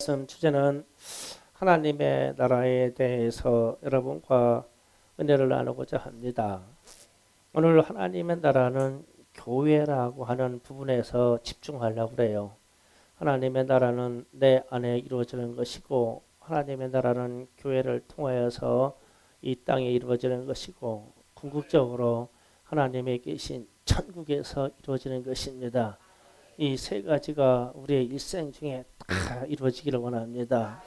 말씀 주제는 하나님의 나라에 대해서 여러분과 은혜를 나누고자 합니다. 오늘 하나님의 나라는 교회라고 하는 부분에서 집중하려고 그래요. 하나님의 나라는 내 안에 이루어지는 것이고 하나님의 나라는 교회를 통하여서 이 땅에 이루어지는 것이고 궁극적으로 하나님의 계신 천국에서 이루어지는 것입니다. 이 세 가지가 우리의 일생 중에 다 이루어지기를 원합니다.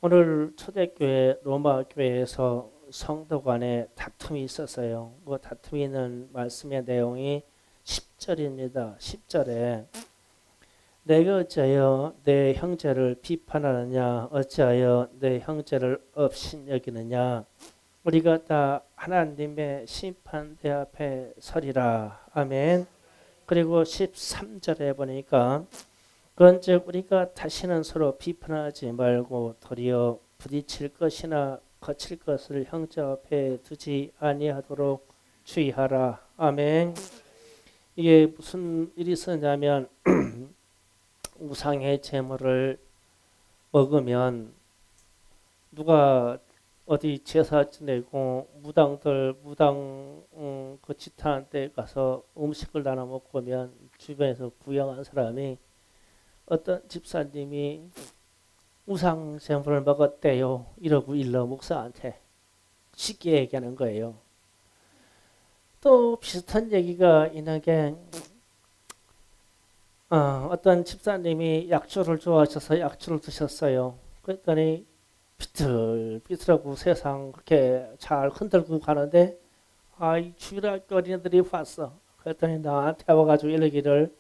오늘 초대교회 로마 교회에서 성도 간에 다툼이 있었어요. 그 다툼이 있는 말씀의 내용이 10절입니다. 10절에 내가 어찌하여 내 형제를 비판하느냐 어찌하여 내 형제를 업신여기느냐 우리가 다 하나님의 심판대 앞에 서리라. 아멘. 그리고 13절에 보니까 그런즉 우리가 다시는 서로 비판하지 말고 도리어 부딪힐 것이나 거칠 것을 형제 앞에 두지 아니하도록 주의하라. 아멘. 이게 무슨 일이 있었냐면 우상의 제물을 먹으면 누가 어디 제사 지내고 무당 그 지탄한 데 가서 음식을 나눠 먹고 오면 주변에서 구경한 사람이 어떤 집사님이 우상 제물을 먹었대요 이러고 일러 목사한테 쉽게 얘기하는 거예요. 또 비슷한 얘기가 있는 게 어떤 집사님이 약초를 좋아하셔서 약초를 드셨어요. 그랬더니 비틀비틀하고 세상 그렇게 잘 흔들고 가는데 이 주일학교 어린이들이 봤어. 그랬더니 나한테 와가지고 이러기를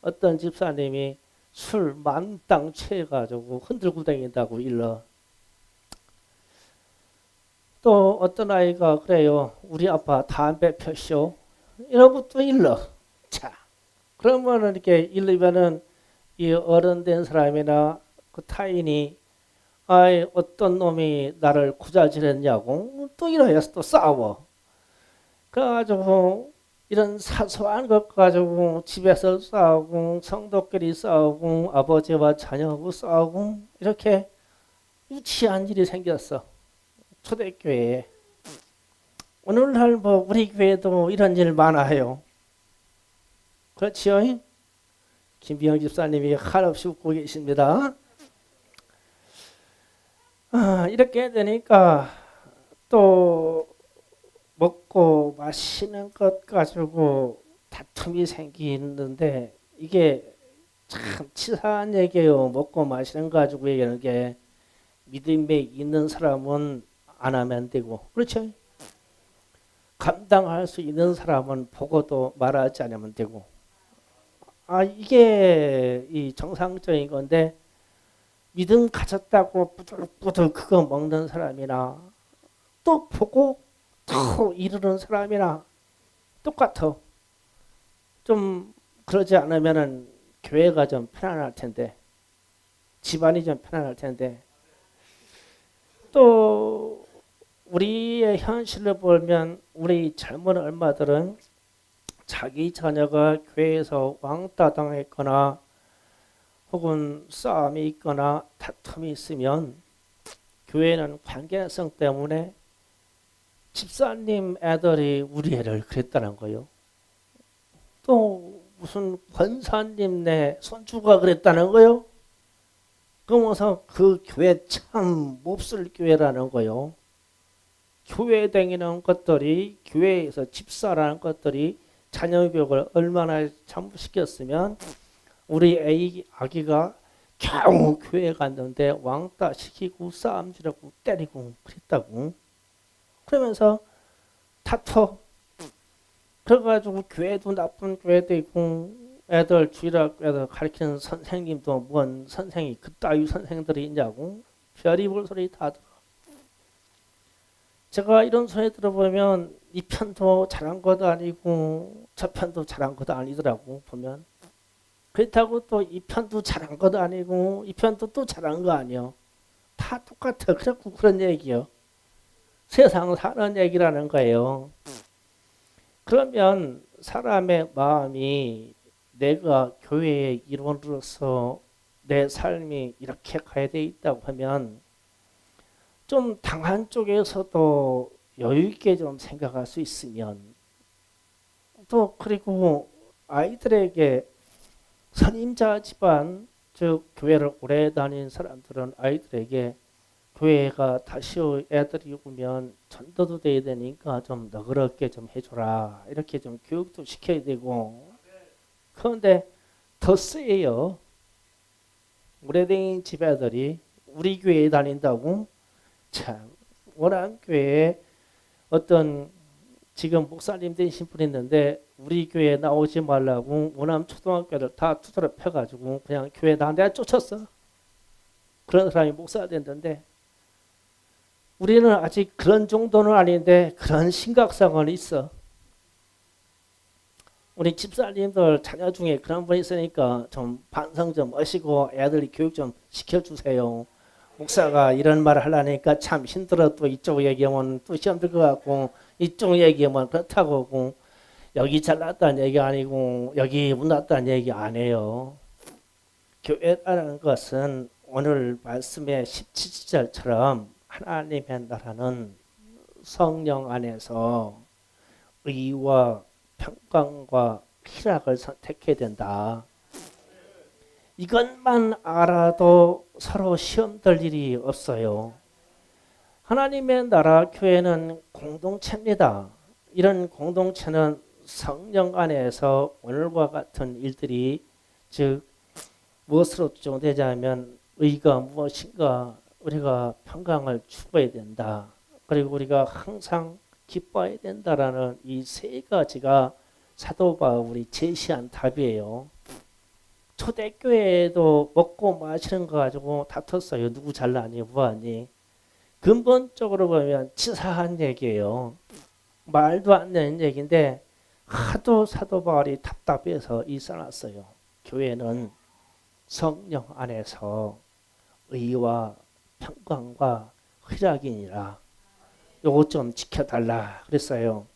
어떤 집사님이 술 만땅 취해가지고 흔들고 다닌다고 일러. 또 어떤 아이가 그래요. 우리 아빠 담배 폈쇼. 이러고 또 일러. 자, 그러면은 이렇게 일르면은 이 어른 된 사람이나 그 타인이 어떤 놈이 나를 구자질했냐고 또 이러해서 또 싸워. 그래가지고 이런 사소한 것 가지고 집에서 싸우고 성도끼리 싸우고 아버지와 자녀하고 싸우고 이렇게 유치한 일이 생겼어. 초대교회에. 오늘날 뭐 우리 교회도 이런 일 많아요. 그렇지요? 김비영 집사님이 한없이 웃고 계십니다. 이렇게 되니까 또 먹고 마시는 것 가지고 다툼이 생기는데 이게 참 치사한 얘기예요. 먹고 마시는 거 가지고 얘기하는 게 믿음에 있는 사람은 안 하면 안 되고 그렇죠? 감당할 수 있는 사람은 보고도 말하지 않으면 되고 이게 이 정상적인 건데 믿음 가졌다고 부들부들 그거 먹는 사람이나 또 보고 또 이르는 사람이나 똑같아. 좀 그러지 않으면은 교회가 좀 편안할 텐데 집안이 좀 편안할 텐데 또 우리의 현실을 보면 우리 젊은 얼마들은 자기 자녀가 교회에서 왕따 당했거나 혹은 싸움이 있거나 다툼이 있으면 교회는 관계성 때문에 집사님 애들이 우리 애를 그랬다는 거예요. 또 무슨 권사님 내 손주가 그랬다는 거예요. 그러면서 그 교회 참 몹쓸 교회라는 거예요. 교회 다니는 것들이 교회에서 집사라는 것들이 자녀 교육을 얼마나 잘못시켰으면 우리 아기가 겨우 교회 갔는데 왕따 시키고 싸움질하고 때리고 그랬다고. 그러면서 다퉈. 그래가지고 교회도 나쁜 교회도 있고 애들 주일학교에서 가르치는 선생님도 뭔 선생이 그따위 선생들이 있냐고 별의별 소리 다 들어. 제가 이런 소리 들어보면 이 편도 잘한 것도 아니고 저 편도 잘한 것도 아니더라고 보면. 그렇다고 또 이 편도 잘한 것도 아니고 이 편도 또 잘한 거 아니요. 다 똑같아. 그래갖고 그런 얘기요. 세상 사는 얘기라는 거예요. 그러면 사람의 마음이 내가 교회의 일원으로서 내 삶이 이렇게 가야 돼 있다고 하면 좀 당한 쪽에서도 여유 있게 좀 생각할 수 있으면 또 그리고 아이들에게 선임자 집안 즉 교회를 오래 다닌 사람들은 아이들에게 교회가 다시 애들이 오면 전도도 돼야 되니까 좀 너그럽게 좀 해줘라 이렇게 좀 교육도 시켜야 되고 그런데 더 세요. 오래된 집애들이 우리 교회에 다닌다고 참 원암교회에 어떤 지금 목사님 되신 분이 있는데 우리 교회에 나오지 말라고 원암 초등학교를 다 두드려 펴가지고 그냥 교회 다 내가 쫓았어. 그런 사람이 목사가 됐는데 우리는 아직 그런 정도는 아닌데 그런 심각성은 있어. 우리 집사님들 자녀 중에 그런 분 있으니까 좀 반성 좀 하시고 애들이 교육 좀 시켜주세요. 목사가 이런 말을 하려니까 참 힘들어. 또 이쪽 얘기하면 또 시험 들 것 같고 이쪽 얘기하면 그렇다고 하고 여기 잘났다는 얘기 아니고 여기 못났다는 얘기 안 해요. 교회라는 것은 오늘 말씀의 17절처럼 하나님의 나라는 성령 안에서 의와 평강과 희락을 선택해야 된다. 이것만 알아도 서로 시험 들 일이 없어요. 하나님의 나라 교회는 공동체입니다. 이런 공동체는 성령 안에서 오늘과 같은 일들이 즉 무엇으로 추정되자면 의가 무엇인가 우리가 평강을 추구해야 된다. 그리고 우리가 항상 기뻐해야 된다라는 이 세 가지가 사도 바울이 제시한 답이에요. 초대교회에도 먹고 마시는 거 가지고 다퉜어요. 누구 잘나니 뭐하니. 근본적으로 보면 치사한 얘기예요. 말도 안 되는 얘기인데 하도 사도 바울이 답답해서 이 써놨어요. 교회는 성령 안에서 의와 평강과 희락이니라. 요거 좀 지켜달라 그랬어요.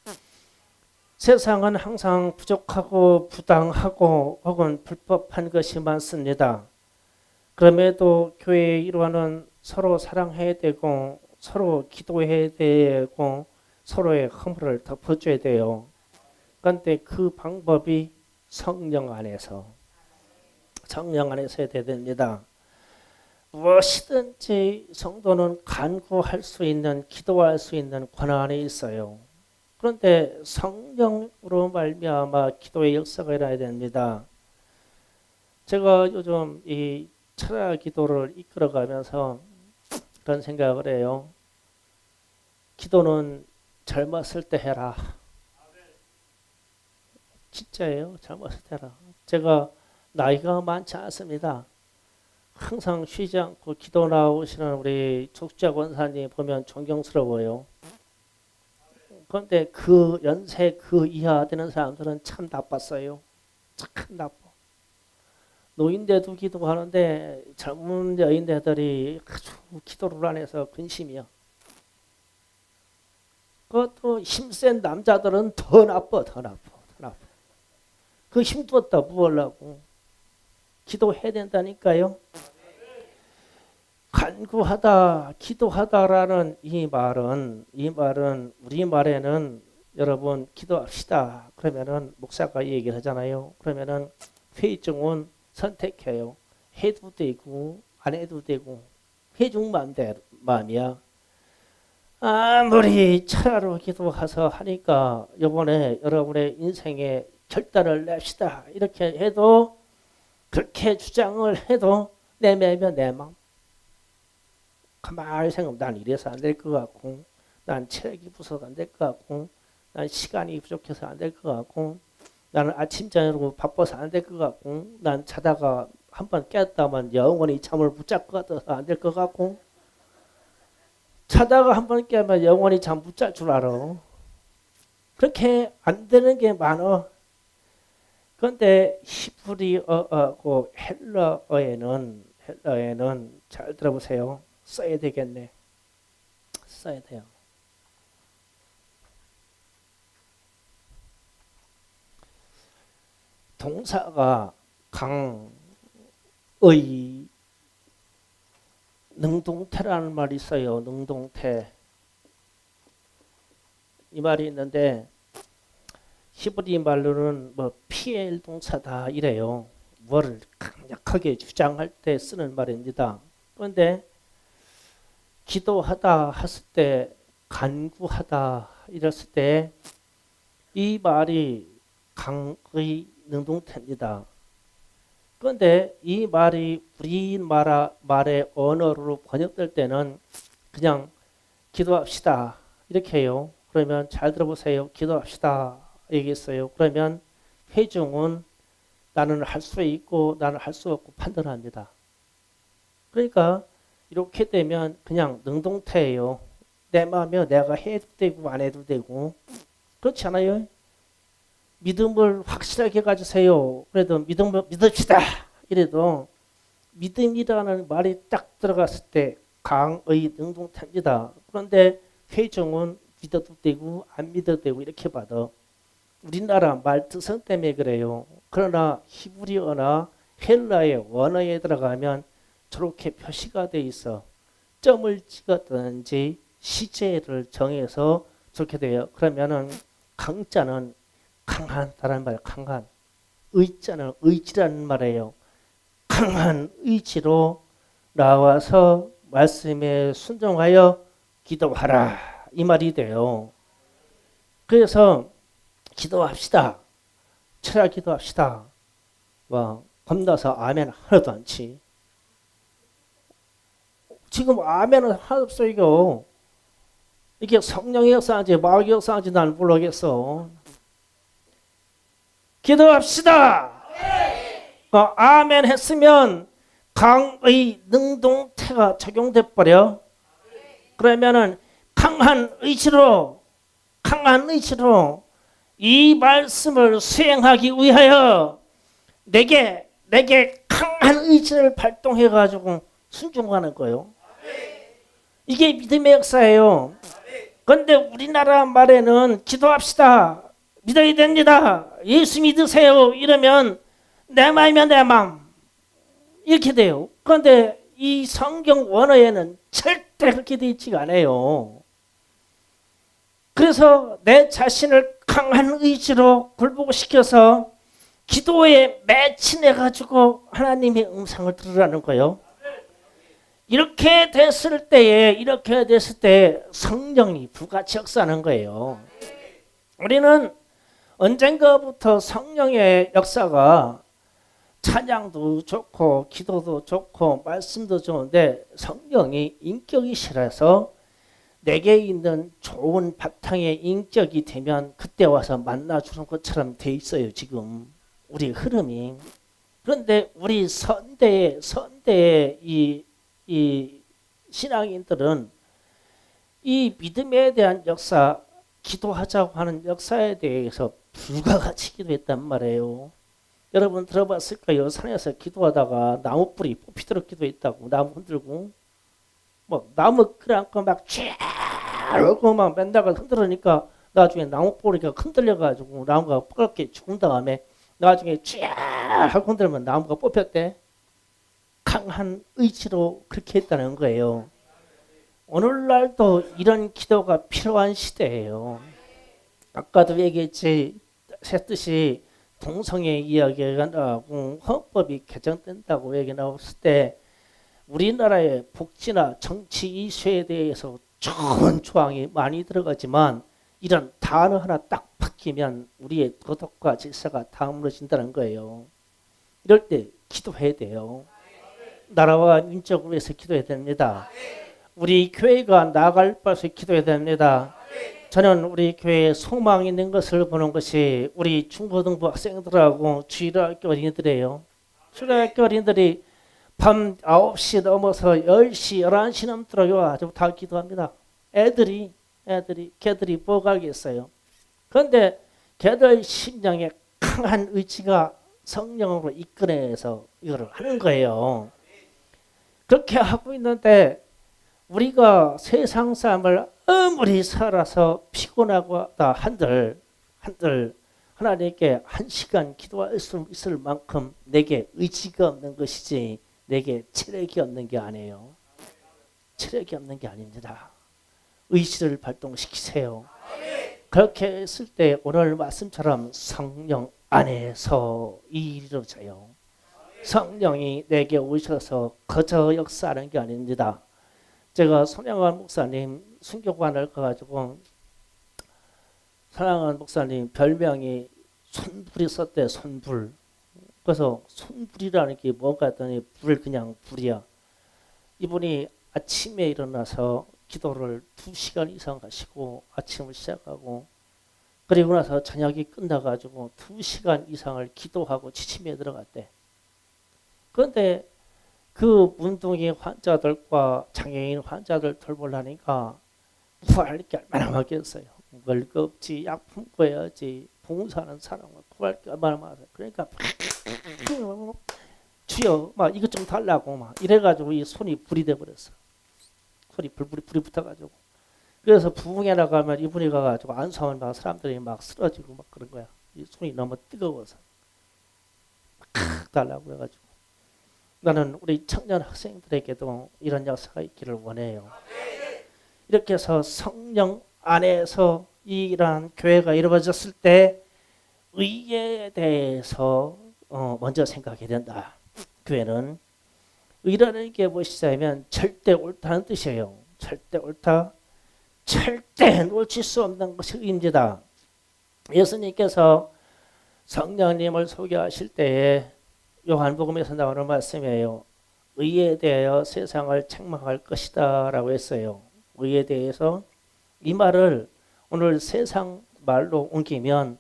세상은 항상 부족하고 부당하고 혹은 불법한 것이 많습니다. 그럼에도 교회의 일환은 서로 사랑해야 되고 서로 기도해야 되고 서로의 허물을 덮어줘야 돼요. 그런데 그 방법이 성령 안에서 해야 됩니다. 무엇이든지 성도는 간구할 수 있는 기도할 수 있는 권한이 있어요. 그런데 성령으로 말미암아 기도의 역사가 일어나야 됩니다. 제가 요즘 이 철야 기도를 이끌어가면서 그런 생각을 해요. 기도는 젊었을 때 해라. 진짜예요. 젊었을 때 해라. 제가 나이가 많지 않습니다. 항상 쉬지 않고 기도 나오시는 우리 족자 권사님 보면 존경스러워요. 그런데 그 연세 그 이하 되는 사람들은 참 나빴어요. 참 나빠. 노인대도 기도하는데 젊은 여인들이 아주 기도를 안 해서 근심이야. 그것도 힘센 남자들은 더 나빠. 그 힘들었다 무엇하려고. 기도해야 된다니까요. 간구하다, 기도하다라는 이 말은 우리 말에는 여러분 기도합시다. 그러면은 목사가 얘기를 하잖아요. 그러면은 회중은 선택해요. 해도 되고 안 해도 되고 회중 마음이야. 아무리 철야로 기도해서 하니까 이번에 여러분의 인생에 결단을 냅시다. 이렇게 해도 그렇게 주장을 해도 내매면 내 마음. 가만히 생각하면 난 이래서 안 될 것 같고 난 체력이 부서서 안 될 것 같고 난 시간이 부족해서 안 될 것 같고 나는 아침 저녁으로 바빠서 안 될 것 같고 난 자다가 한번 깼다면 영원히 잠을 못 잘 것 같아서 안 될 것 같고 자다가 한번 깨면 영원히 잠 못 잘 줄 알아. 그렇게 안 되는 게 많아. 그런데 히브리어하고 헬라어에는 잘 들어보세요. 써야 되겠네. 써야 돼요. 동사가 강, 의, 능동태라는 말이 있어요. 능동태. 이 말이 있는데 히브리 말로는 뭐 피엘 동사다 이래요. 뭐를 강력하게 주장할 때 쓰는 말입니다. 그런데 기도하다 했을 때, 간구하다 이랬을 때 이 말이 강의 능동태입니다. 그런데 이 말이 우리말의 언어로 번역될 때는 그냥 기도합시다 이렇게 해요. 그러면 잘 들어보세요. 기도합시다 얘기했어요. 그러면 회중은 나는 할 수 있고 나는 할 수 없고 판단합니다. 그러니까 이렇게 되면 그냥 능동태예요. 내 마음에 내가 해도 되고 안 해도 되고 그렇지 않아요? 믿음을 확실하게 가지세요. 그래도 믿음을 믿읍시다. 이래도 믿음이라는 말이 딱 들어갔을 때 강의 능동태입니다. 그런데 회중은 믿어도 되고 안 믿어도 되고 이렇게 받아. 우리나라 말 특성 때문에 그래요. 그러나 히브리어나 헬라의 원어에 들어가면 저렇게 표시가 돼 있어. 점을 찍었든지 시제를 정해서 저렇게 돼요. 그러면은 강자는 강하다는 말, 강한. 의자는 의지라는 말이에요. 강한 의지로 나와서 말씀에 순종하여 기도하라 이 말이 돼요. 그래서 기도합시다. 철야 기도합시다. 와, 겁나서 아멘 하나도 안 치. 지금 아멘은 하나도 없어 이거. 이게 성령의 역사인지 마귀의 역사인지 난 모르겠어. 기도합시다. 아멘 했으면 강의 능동태가 적용돼 버려. 그러면은 강한 의지로 이 말씀을 수행하기 위하여 내게 강한 의지를 발동해 가지고 순종하는 거예요. 이게 믿음의 역사예요. 그런데 우리나라 말에는 기도합시다. 믿어야 됩니다. 예수 믿으세요. 이러면 내 마음이면 내 마음. 이렇게 돼요. 그런데 이 성경 원어에는 절대 그렇게 되어 있지가 않아요. 그래서 내 자신을 강한 의지로 굴복시켜서 기도에 매진해가지고 하나님의 음성을 들으라는 거예요. 이렇게 됐을 때 성령이 불같이 역사하는 거예요. 우리는 언젠가부터 성령의 역사가 찬양도 좋고 기도도 좋고 말씀도 좋은데 성령이 인격이 싫어서 내게 있는 좋은 바탕의 인격이 되면 그때 와서 만나주는 것처럼 돼 있어요. 지금 우리 흐름이. 그런데 우리 선대의 이 신앙인들은 이 믿음에 대한 역사, 기도하자고 하는 역사에 대해서 불가같이 기도했단 말이에요. 여러분 들어봤을까요? 산에서 기도하다가 나무 뿌리 뽑히도록 기도했다고. 나무 흔들고 뭐 나무 그래갖고 막 쫙 막 맨다가 흔들으니까 나중에 나무 뿌리가 흔들려가지고 나무가 뻘겋게 죽은 다음에 나중에 쫙 하고 흔들면 나무가 뽑혔대. 강한 의지로 그렇게 했다는 거예요. 오늘날도 이런 기도가 필요한 시대예요. 아까도 얘기했듯이 동성애 이야기가 나오고 헌법이 개정된다고 얘기 나왔을 때 우리나라의 복지나 정치 이슈에 대해서 좋은 조항이 많이 들어가지만 이런 단어 하나 딱 바뀌면 우리의 도덕과 질서가 다 무너진다는 거예요. 이럴 때 기도해야 돼요. 나라와 민족을 위해서 기도해야 됩니다. 우리 교회가 나아갈 바에서 기도해야 됩니다. 저는 우리 교회에 소망이 있는 것을 보는 것이 우리 중고등부 학생들하고 주일학교 어린이들이에요. 주일학교 어린이들이 밤 9시 넘어서 10시, 11시 넘도록 와가지고 다 기도합니다. 애들이 걔들이 뭐가 하겠어요. 그런데 걔들 심령에 강한 의지가 성령으로 이끌어내서 이거를 하는 거예요. 그렇게 하고 있는데 우리가 세상 삶을 아무리 살아서 피곤하다 한들 하나님께 1시간 기도할 수 있을 만큼 내게 의지가 없는 것이지 내게 체력이 없는 게 아니에요. 체력이 없는 게 아닙니다. 의지를 발동시키세요. 그렇게 했을 때 오늘 말씀처럼 성령 안에서 이루어져요. 성령이 내게 오셔서 거저 역사하는 게 아닙니다. 제가 손양환 목사님 순교관을 가가지고 손양환 목사님 별명이 손불이 썼대. 손불. 그래서 손불이라는 게 뭔가 했더니 불 그냥 불이야. 이분이 아침에 일어나서 기도를 2시간 이상 하시고 아침을 시작하고 그리고 나서 저녁이 끝나가지고 2시간 이상을 기도하고 취침에 들어갔대. 그런데 그 문둥이 환자들과 장애인 환자들 돌보려니까 구할 게 얼마나 많겠어요. 월급지 약품 구해야지 봉사하는 사람을 구할 게 얼마나 많아요. 그러니까 주여 막 이것 좀 달라고 막 이래가지고 이 손이 불이 돼버렸어. 손이 불이 붙어가지고 그래서 부흥회 나가면 이분이 가가지고 안수하면 막 사람들이 막 쓰러지고 막 그런 거야. 이 손이 너무 뜨거워서 달라고 그래가지고 나는 우리 청년 학생들에게도 이런 역사가 있기를 원해요. 이렇게 해서 성령 안에서 이러한 교회가 이루어졌을 때 의에 대해서 먼저 생각해야 된다. 교회는 의라는 게 무엇이냐면 절대 옳다는 뜻이에요. 절대 옳다. 절대 놓칠 수 없는 것이 의입니다. 예수님께서 성령님을 소개하실 때에 요한복음에서 나오는 말씀이에요. 의에 대하여 세상을 책망할 것이다 라고 했어요. 의에 대해서 이 말을 오늘 세상 말로 옮기면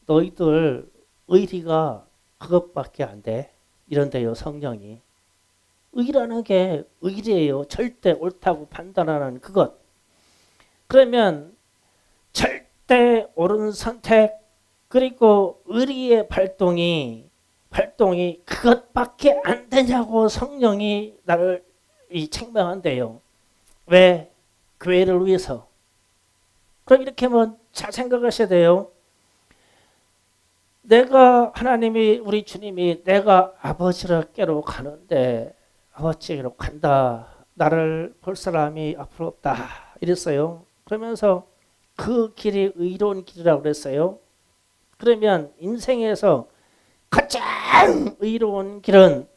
너희들 의리가 그것밖에 안 돼. 이런데요. 성령이. 의라는 게 의리예요. 절대 옳다고 판단하는 그것. 그러면 절대 옳은 선택 그리고 의리의 발동이 그것밖에 안 되냐고 성령이 나를 책망한대요. 왜? 교회를 위해서. 그럼 이렇게 하면 잘 생각하셔야 돼요. 내가 하나님이 우리 주님이 내가 아버지께로 가는데 아버지께로 간다. 나를 볼 사람이 앞으로 없다. 이랬어요. 그러면서 그 길이 의로운 길이라고 그랬어요. 그러면 인생에서 가장 의로운 길은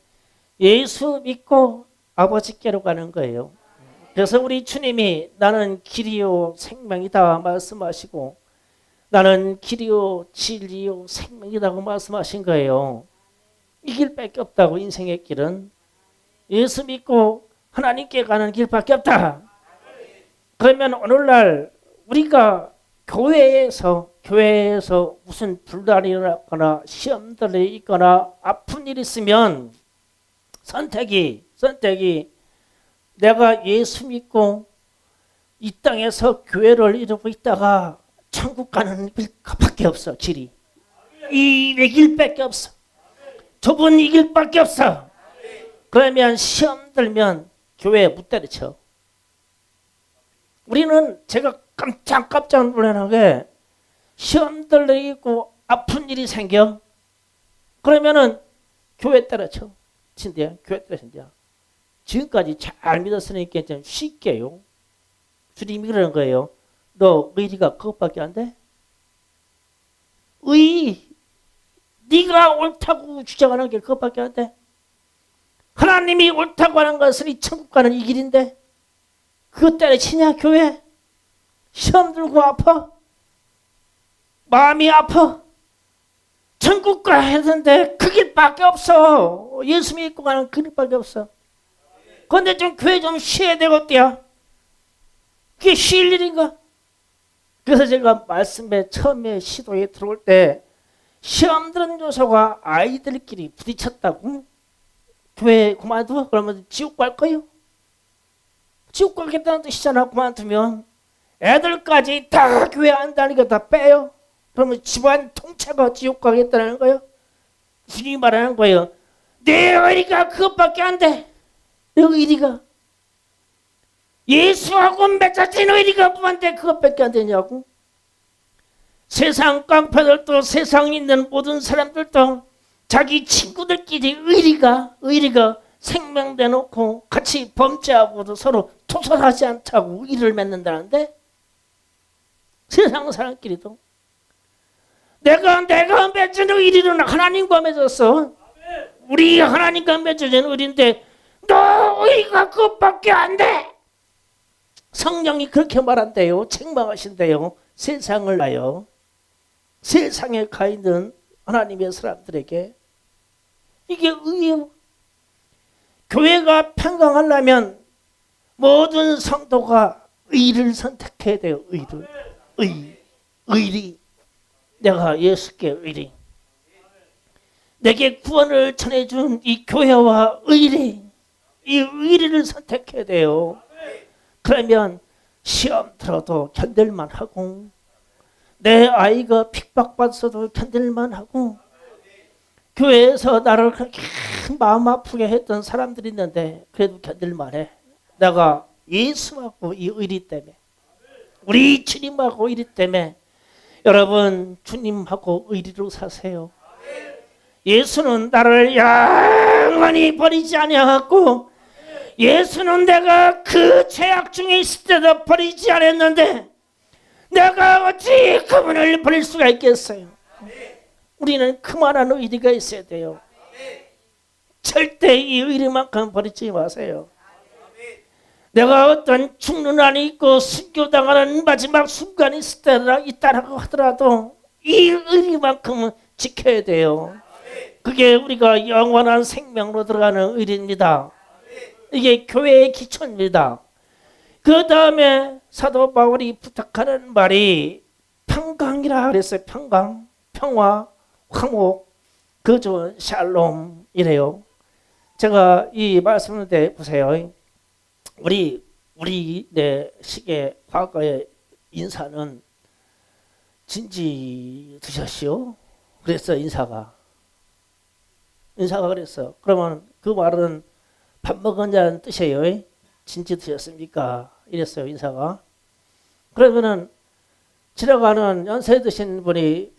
예수 믿고 아버지께로 가는 거예요. 그래서 우리 주님이 나는 길이요 생명이다 말씀하시고 나는 길이요 진리요 생명이라고 말씀하신 거예요. 이 길밖에 없다고. 인생의 길은 예수 믿고 하나님께 가는 길밖에 없다. 그러면 오늘날 우리가 교회에서 무슨 불난이 일어나거나 시험들이 있거나 아픈 일이 있으면 선택이 내가 예수 믿고 이 땅에서 교회를 이루고 있다가 천국 가는 길밖에 없어. 길이 이 길밖에 없어. 좁은 이 길밖에 없어. 그러면 시험 들면 교회에 못 때려쳐. 우리는 제가 깜짝 놀라게 시험들이 있고 아픈 일이 생겨. 그러면은 교회 때려쳐. 진짜 교회 때려친다. 지금까지 잘 믿었으니까 좀 쉽게요. 주님이 그러는 거예요. 너 의리가 그것밖에 안 돼? 네가 옳다고 주장하는 게 그것밖에 안 돼? 하나님이 옳다고 하는 것은 이 천국 가는 이 길인데 그것 때려치냐 교회? 시험 들고 아파? 마음이 아파? 천국 가야 되는데 그 길밖에 없어. 예수 믿고 가는 그 길밖에 없어. 그런데 좀 교회 좀 쉬어야 되겠대요. 그게 쉴 일인가? 그래서 제가 말씀에 처음에 시도에 들어올 때 시험 들은 요소가 아이들끼리 부딪혔다고? 교회 그만둬? 그러면 지옥 갈 거요? 지옥 가겠다는 뜻이잖아. 그만두면 애들까지 다 교회 안 다니게 다 빼요. 그러면 집안 통째가 지옥 가겠다는 거예요. 주님이 말하는 거예요. 내 의리가 그것밖에 안 돼. 내 의리가 예수하고 맺어진 의리가 뭐한데 그것밖에 안 되냐고. 세상 깡패들도 세상에 있는 모든 사람들도 자기 친구들끼리 의리가 생명 내놓고 같이 범죄하고도 서로 토설하지 않자고 일을 맺는다는데 세상 사람끼리도 내가 맺은 의리는 하나님과 맺었어. 우리 하나님과 맺어진 의리인데 너 의리가 그것밖에 안 돼. 성령이 그렇게 말한대요. 책망하신대요. 세상을 나요. 세상에 가 있는 하나님의 사람들에게 이게 의예요. 교회가 평강하려면 모든 성도가 의를 선택해야 돼요. 의리. 내가 예수께 의리. 내게 구원을 전해준 이 교회와 이 의리를 선택해야 돼요. 그러면 시험 들어도 견딜만 하고 내 아이가 핍박받아도 견딜만 하고 교회에서 나를 그렇게 마음 아프게 했던 사람들이 있는데 그래도 견딜만 해. 내가 예수하고 이 의리 때문에 우리 주님하고 의리 때문에 여러분 주님하고 의리로 사세요. 예수는 나를 영원히 버리지 아니하고 예수는 내가 그 죄악 중에 있을 때도 버리지 않았는데 내가 어찌 그분을 버릴 수가 있겠어요. 우리는 그만한 의리가 있어야 돼요. 절대 이 의리만큼 버리지 마세요. 내가 어떤 죽는 한이 있고 순교당하는 마지막 순간이 있다라고 하더라도 이 의리만큼은 지켜야 돼요. 그게 우리가 영원한 생명으로 들어가는 의리입니다. 이게 교회의 기초입니다. 그 다음에 사도 바울이 부탁하는 말이 평강이라 그랬어요. 평강, 평화, 화목, 거저 샬롬이래요. 제가 이 말씀을 때 보세요. 우리 시계 과거의 인사는 진지 드셨시오? 그랬어. 인사가 그랬어. 그러면 그 말은 밥 먹었냐는 뜻이에요. 진지 드셨습니까? 이랬어요. 인사가. 그러면은 지나가는 연세 드신 분이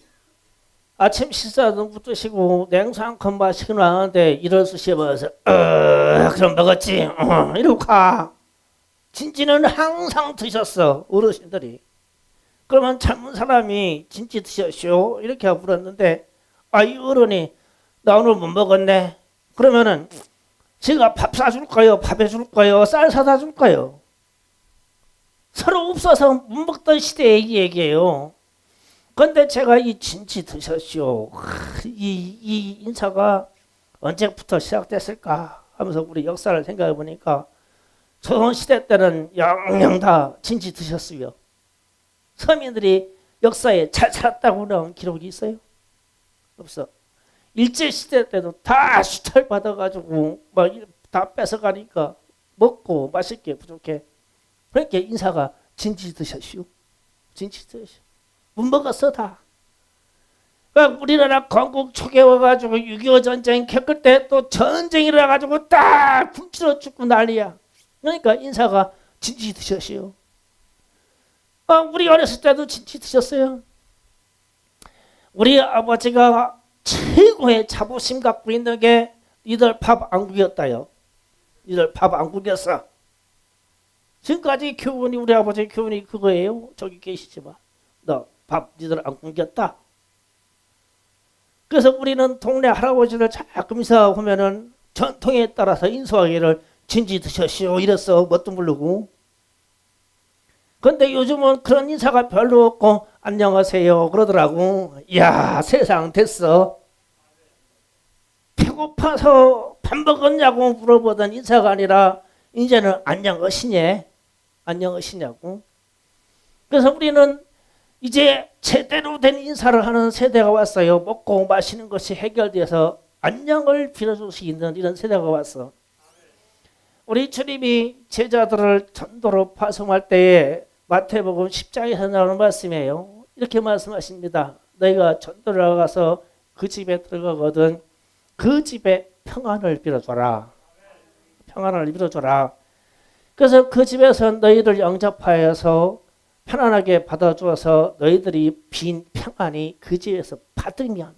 아침 식사도 못 드시고 냉수 한 컵 마시고 나왔는데 일어서 씹어서 그럼 먹었지 이러고 가. 진지는 항상 드셨어. 어르신들이. 그러면 젊은 사람이 진지 드셨쇼? 이렇게 물었는데 이 어른이 나 오늘 못 먹었네. 그러면은 제가 밥 사줄까요? 밥 해줄까요? 쌀 사다 줄까요? 서로 없어서 못 먹던 시대의 얘기예요. 그런데 제가 이 진지 드셨쇼. 이 인사가 언제부터 시작됐을까 하면서 우리 역사를 생각해 보니까 조선시대 때는 영영 다 진지 드셨어요. 서민들이 역사에 잘 살았다고 나온 기록이 있어요? 없어. 일제시대 때도 다 수탈 받아가지고 막 다 뺏어가니까 먹고 맛있게 부족해. 그러니까 인사가 진지 드셨슈. 진지 드셨슈. 못 먹었어 다. 그러니까 우리나라 건국 초기에 와가지고 6.25 전쟁 겪을 때 또 전쟁이라 가지고 딱 굶주려 죽고 난리야. 그러니까 인사가 진지 드셨슈. 우리 어렸을 때도 진지 드셨어요. 우리 아버지가 최고의 자부심 갖고 있는 게 니들 밥 안 구겼다요. 니들 밥 안 구겼어. 지금까지 교훈이 우리 아버지 교훈이 그거예요. 저기 계시지만 너 밥 니들 안 구겼다. 그래서 우리는 동네 할아버지를 자꾸 인사하면은 전통에 따라서 인수하기를 진지 드셨시오 이랬어. 뭣도 모르고. 그런데 요즘은 그런 인사가 별로 없고 안녕하세요 그러더라고. 이야 세상 됐어. 배고파서 밥 먹었냐고 물어보던 인사가 아니라 이제는 안녕하시냐고. 그래서 우리는 이제 제대로 된 인사를 하는 세대가 왔어요. 먹고 마시는 것이 해결돼서 안녕을 빌어줄 수 있는 이런 세대가 왔어. 우리 주님이 제자들을 전도로 파송할 때에 마태복음 10장에서 나오는 말씀이에요. 이렇게 말씀하십니다. 너희가 전도를 나가서 그 집에 들어가거든 그 집에 평안을 빌어줘라. 평안을 빌어줘라. 그래서 그 집에서 너희를 영접하여서 편안하게 받아주어서 너희들이 빈 평안이 그 집에서 받으면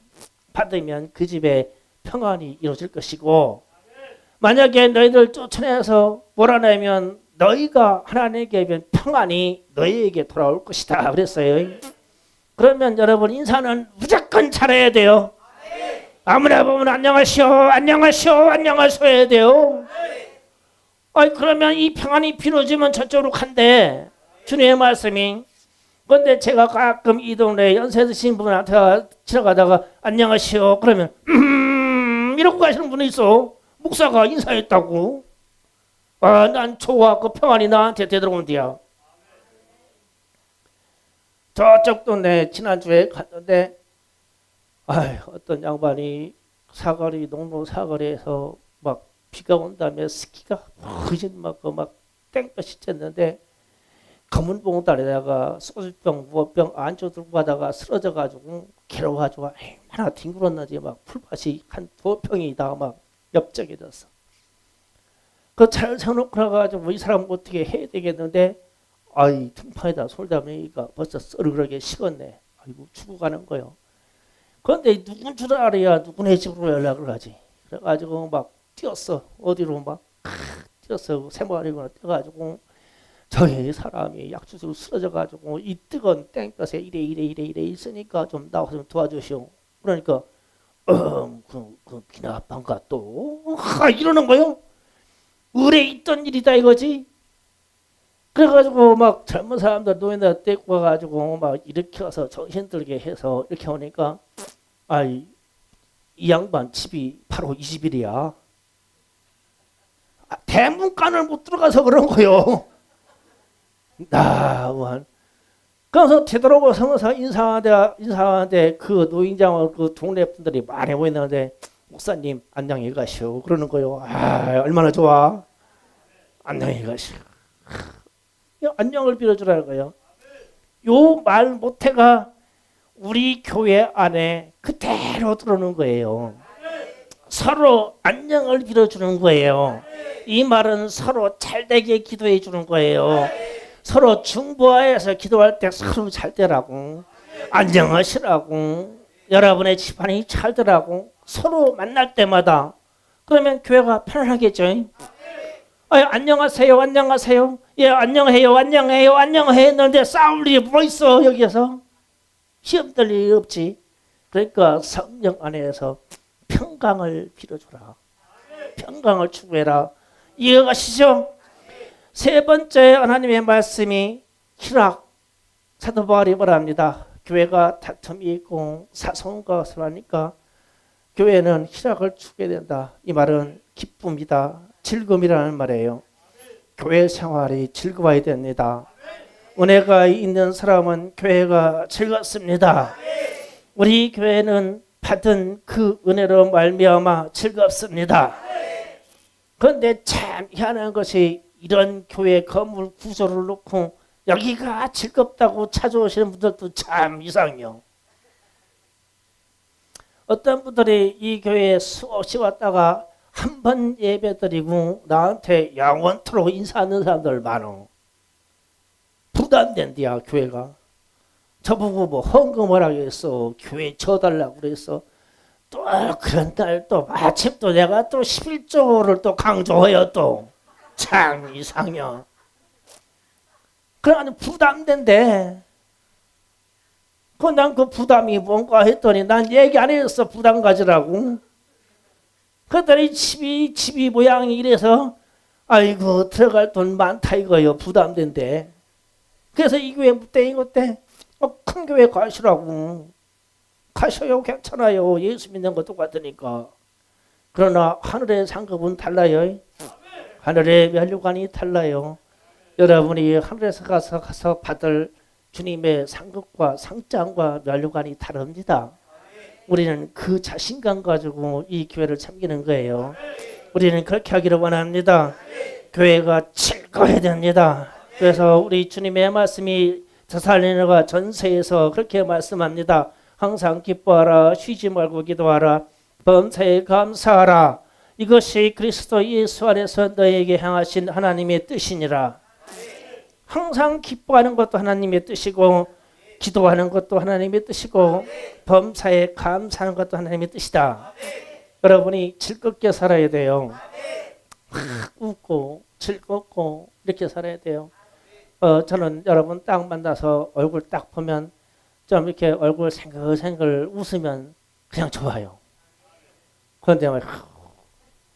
그 집에 평안이 이루어질 것이고 만약에 너희들 쫓아내서 몰아내면 너희가 하나님께 평안이 너희에게 돌아올 것이다 그랬어요. 그러면 여러분 인사는 무조건 잘해야 돼요. 아무나 보면 안녕하시오 안녕하시오 안녕하시오 해야 돼요. 그러면 이 평안이 비로지면 저쪽으로 간대 주님의 말씀이. 그런데 제가 가끔 이 동네에 연세 드신 분한테 지나가다가 안녕하시오 그러면 이러고 가시는 분이 있어. 목사가 인사했다고. 난 좋아. 그 평안이 나한테 되돌아온대야. 저쪽 동네 지난주에 갔는데 어떤 양반이 사거리 농로 사거리에서 막 비가 온 다음에 스키가 흐진 막 땡볕이 쬐는데 검은 봉다리에다가 소주병 무어병 안주 들고 가다가 쓰러져 가지고 괴로워가지고 얼마나 뒹굴었는지 막 풀밭이 한 2평이 다 막 엽적해졌어. 그 차를 세워놓고 나가지고 이 사람 어떻게 해야 되겠는데 등판에다 솔다보니까 벌써 썰그러게 식었네. 아이고 죽어가는 거요. 그런데 누군 줄 알아야 누구네 집으로 연락을 하지. 그래가지고 막 뛰었어. 어디로 막 뛰었어. 새마을이구나 뛰어가지고 저희 사람이 약주로 쓰러져가지고 이 뜨거운 땡볕에 이래 있으니까 좀 나와서 좀 도와주시오. 그러니까 그 비나 반가 또 이러는 거요. 의뢰 있던 일이다 이거지. 그래가지고 막 젊은 사람들 노인들 데리고 와가지고 막 일으켜서 정신들게 해서 이렇게 오니까 이 양반 집이 바로 이 집이야. 대문간을 못 들어가서 그런 거요. 그래서 되도록 서면서 인사하는데 그 노인장을 그 동네 분들이 많이 보이는데 목사님 안녕히 가시오 그러는 거요. 얼마나 좋아. 안녕히 가시오. 안녕을 빌어주라는 거예요. 요 말 못해가 우리 교회 안에 그대로 들어오는 거예요. 서로 안녕을 빌어주는 거예요. 이 말은 서로 잘되게 기도해 주는 거예요. 서로 중보하여서 기도할 때 서로 잘 되라고 안녕하시라고 여러분의 집안이 잘 되라고 서로 만날 때마다 그러면 교회가 편안하겠죠. 안녕하세요 안녕하세요 예 안녕해요 안녕해요 안녕해 했는데 싸울 일이 뭐 있어. 여기에서 시험 될 일이 없지. 그러니까 성령 안에서 평강을 빌어주라. 평강을 추구해라. 이해가시죠? 세 번째 하나님의 말씀이 희락. 사도 바울이 말합니다. 교회가 다툼이 있고 사소한 것을 하니까 교회는 희락을 추구해야 된다. 이 말은 기쁨이다. 즐거움이라는 말이에요. 교회 생활이 즐거워야 됩니다. 은혜가 있는 사람은 교회가 즐겁습니다. 우리 교회는 받은 그 은혜로 말미암아 즐겁습니다. 그런데 참 희한한 것이 이런 교회 건물 구조를 놓고 여기가 즐겁다고 찾아오시는 분들도 참 이상해요. 어떤 분들이 이 교회에 수없이 왔다가 한 번 예배 드리고 나한테 영원토록 인사하는 사람들 많어. 부담된대야 교회가. 저보고 뭐 헌금을 하겠어. 교회 쳐달라고 그랬어. 또 그런 날 또 마침 또 내가 또 11조를 또 강조해요 또. 참 이상해. 그러니 부담된대. 난 그 부담이 뭔가 했더니 난 얘기 안 했어. 부담 가지라고. 그랬더니 집이 모양이 이래서 아이고 들어갈 돈 많다 이거요. 부담된대. 그래서 이 교회 땡 어때? 큰 교회 가시라고. 가셔요. 괜찮아요. 예수 믿는 거 똑같으니까. 그러나 하늘의 상급은 달라요. 하늘의 면류관이 달라요. 여러분이 하늘에서 가서 받을 주님의 상급과 상장과 면류관이 다릅니다. 우리는 그 자신감 가지고 이 교회를 섬기는 거예요. 우리는 그렇게 하기를 원합니다. 교회가 즐거워야 됩니다. 그래서 우리 주님의 말씀이 데살로니가 전서에서 그렇게 말씀합니다. 항상 기뻐하라. 쉬지 말고 기도하라. 범사에 감사하라. 이것이 그리스도 예수 안에서 너에게 향하신 하나님의 뜻이니라. 항상 기뻐하는 것도 하나님의 뜻이고 기도하는 것도 하나님의 뜻이고 범사에 감사하는 것도 하나님의 뜻이다. 여러분이 즐겁게 살아야 돼요. 웃고 즐겁고 이렇게 살아야 돼요. 저는 여러분 딱 만나서 얼굴 딱 보면 좀 이렇게 얼굴 생글생글 웃으면 그냥 좋아요. 그런데 막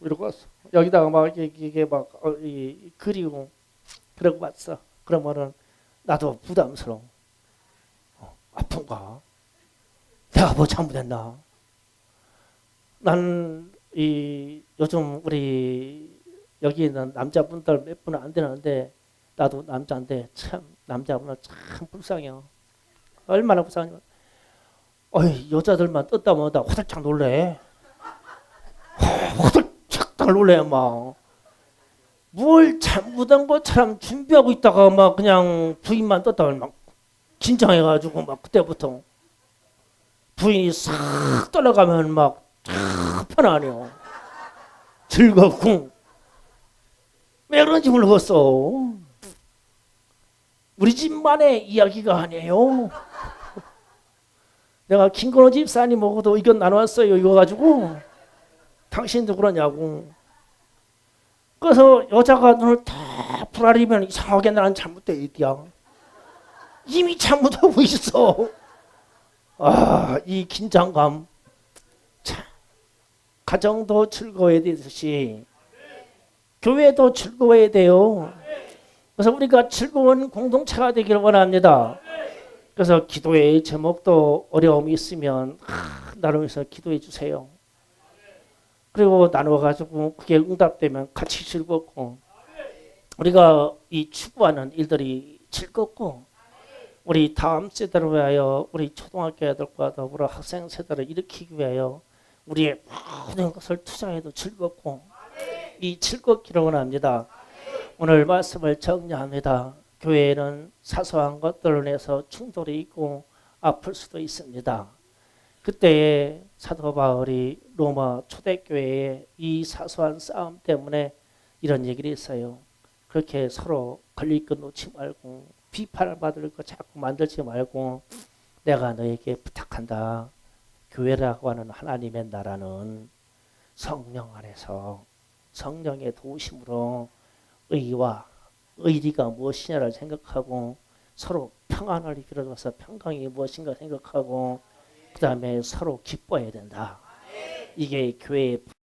이러고 왔어. 여기다가 막 이게 막 그리고 그러고 왔어. 그러면은 나도 부담스러워. 아픈가? 내가 뭐 잘못했나? 나는 이 요즘 우리 여기 있는 남자분들 몇 분은 안 되는데 나도 남자인데 참 남자분은 참 불쌍해요. 얼마나 불쌍해. 어이 여자들만 떴다 뭐다 화들짝 놀래. 화들짝 놀래 막. 뭘 잘못한 것처럼 준비하고 있다가 막 그냥 부인만 떴다가 막 긴장해가지고 막 그때부터 부인이 싹 떠나가면 막 편안해요. 즐겁고 왜 그런지 모르겠어. 우리 집만의 이야기가 아니에요. 내가 김건호 집사님하고도 의견 나눴어요. 이거 가지고 당신도 그러냐고. 그래서 여자가 눈을 다 부라리면 이상하게 나는 잘못돼 있디야. 이미 잘못하고 있어. 이 긴장감. 참, 가정도 즐거워야 되듯이 교회도 즐거워야 돼요. 그래서 우리가 즐거운 공동체가 되기를 원합니다. 그래서 기도의 제목도 어려움이 있으면 나누어서 기도해 주세요. 그리고 나누어가지고 그게 응답되면 같이 즐겁고 우리가 이 추구하는 일들이 즐겁고 우리 다음 세대를 위하여 우리 초등학교 애들과 더불어 학생 세대를 일으키기 위하여 우리의 모든 것을 투자해도 즐겁고 이 즐겁기를 원합니다. 오늘 말씀을 정리합니다. 교회에는 사소한 것들을 인해서 충돌이 있고 아플 수도 있습니다. 그때에 사도 바울이 로마 초대교회의 이 사소한 싸움 때문에 이런 얘기를 했어요. 그렇게 서로 걸릴 것 놓지 말고 비판을 받을 것 자꾸 만들지 말고 내가 너에게 부탁한다. 교회라고 하는 하나님의 나라는 성령 안에서 성령의 도우심으로 의와 의리가 무엇이냐를 생각하고 서로 평안을 이끌어줘서 평강이 무엇인가 생각하고 그 다음에 서로 기뻐해야 된다. 이게 교회의